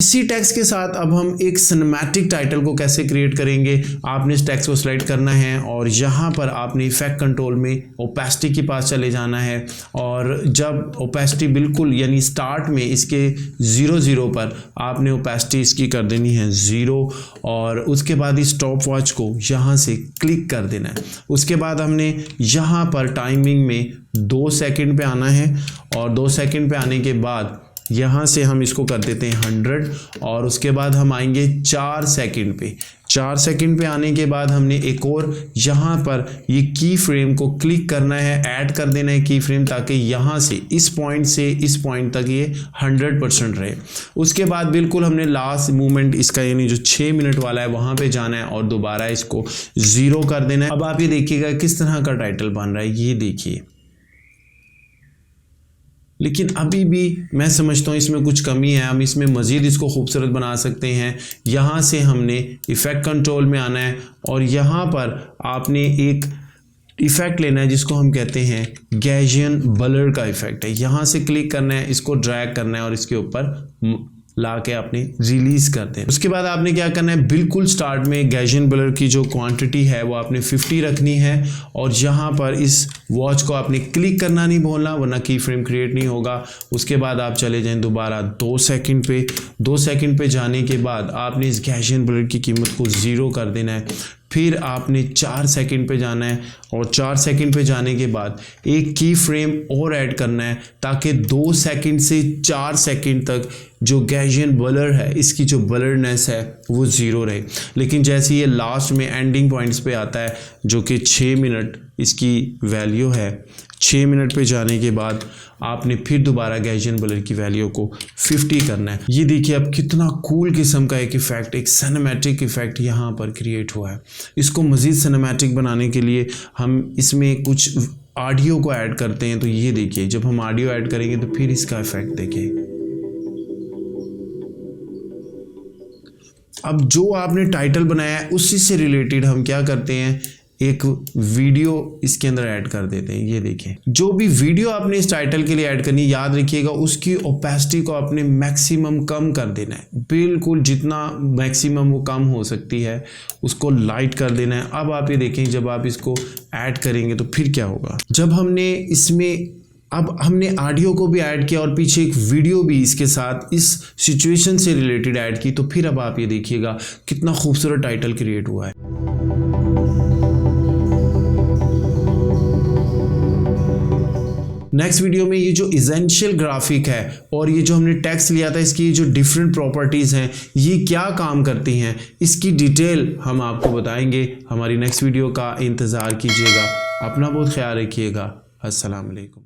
इसी टेक्स्ट के साथ अब हम एक सिनेमैटिक टाइटल को कैसे क्रिएट करेंगे। आपने इस टेक्स्ट को सिलेक्ट करना है और यहाँ पर आपने इफेक्ट कंट्रोल में ओपेसिटी के पास चले जाना है और जब ओपेसिटी बिल्कुल यानी स्टार्ट में इसके 0 पर आपने ओपेसिटी इसकी कर देनी है 0 और उसके बाद इस स्टॉप वॉच को यहाँ से क्लिक कर देना है। उसके बाद हमने यहाँ पर टाइमिंग में 2 सेकंड पे आना है और 2 सेकंड पे आने के बाद यहाँ से हम इसको कर देते हैं 100 और उसके बाद हम आएंगे 4 सेकंड पे। 4 सेकंड पे आने के बाद हमने एक और यहाँ पर ये की फ्रेम को क्लिक करना है, ऐड कर देना है की फ्रेम, ताकि यहाँ से इस पॉइंट तक ये 100% रहे। उसके बाद बिल्कुल हमने लास्ट मूवमेंट इसका यानी जो 6 मिनट वाला है वहाँ पे जाना है और दोबारा इसको 0 कर देना है। अब आप ये देखिएगा किस तरह का टाइटल बन रहा है, ये देखिए। लेकिन अभी भी मैं समझता हूँ इसमें कुछ कमी है, हम इसमें मज़ीद इसको खूबसूरत बना सकते हैं। यहाँ से हमने इफ़ेक्ट कंट्रोल में आना है और यहाँ पर आपने एक इफ़ेक्ट लेना है जिसको हम कहते हैं गैजियन ब्लर का इफ़ेक्ट है। यहाँ से क्लिक करना है, इसको ड्रैग करना है और इसके ऊपर ला के आपने रिलीज़ कर दें। उसके बाद आपने क्या करना है, बिल्कुल स्टार्ट में गैजियन ब्लर की जो क्वांटिटी है वो आपने 50 रखनी है और यहाँ पर इस वॉच को आपने क्लिक करना नहीं भूलना, वरना की फ्रेम क्रिएट नहीं होगा। उसके बाद आप चले जाएं दोबारा 2 सेकंड पे। 2 सेकंड पे जाने के बाद आपने इस गैजियन ब्लर की कीमत को 0 कर देना है। फिर आपने 4 सेकंड पे जाना है और 4 सेकंड पे जाने के बाद एक की फ्रेम और ऐड करना है ताकि 2 सेकंड से 4 सेकंड तक जो गैजियन ब्लर है इसकी जो ब्लरनेस है वो 0 रहे। लेकिन जैसे ये लास्ट में एंडिंग पॉइंट्स पे आता है जो कि 6 मिनट इसकी वैल्यू है, 6 मिनट पे जाने के बाद आपने फिर दोबारा गैजियन ब्लर की वैल्यू को 50 करना है। ये देखिए अब कितना कूल किस्म का एक इफ़ेक्ट, एक सिनेमैटिक इफ़ेक्ट यहाँ पर क्रिएट हुआ है। इसको मज़ीद सिनेमैटिक बनाने के लिए हम इसमें कुछ ऑडियो को ऐड करते हैं। तो ये देखिए जब हम ऑडियो ऐड करेंगे तो फिर इसका इफ़ेक्ट देखिए। अब जो आपने टाइटल बनाया है उसी से रिलेटेड हम क्या करते हैं, एक वीडियो इसके अंदर ऐड कर देते हैं। ये देखें, जो भी वीडियो आपने इस टाइटल के लिए ऐड करनी है, याद रखिएगा उसकी ओपेसिटी को आपने मैक्सिमम कम कर देना है। बिल्कुल जितना मैक्सिमम वो कम हो सकती है उसको लाइट कर देना है। अब आप ये देखें जब आप इसको ऐड करेंगे तो फिर क्या होगा, जब हमने इसमें अब हमने ऑडियो को भी ऐड किया और पीछे एक वीडियो भी इसके साथ इस सिचुएशन से रिलेटेड ऐड की, तो फिर अब आप ये देखिएगा कितना खूबसूरत टाइटल क्रिएट हुआ है। नेक्स्ट वीडियो में ये जो एसेंशियल ग्राफिक है और ये जो हमने टेक्स्ट लिया था इसकी जो डिफरेंट प्रॉपर्टीज़ हैं ये क्या काम करती हैं, इसकी डिटेल हम आपको बताएंगे। हमारी नेक्स्ट वीडियो का इंतज़ार कीजिएगा। अपना बहुत ख्याल रखिएगा। अस्सलाम वालेकुम।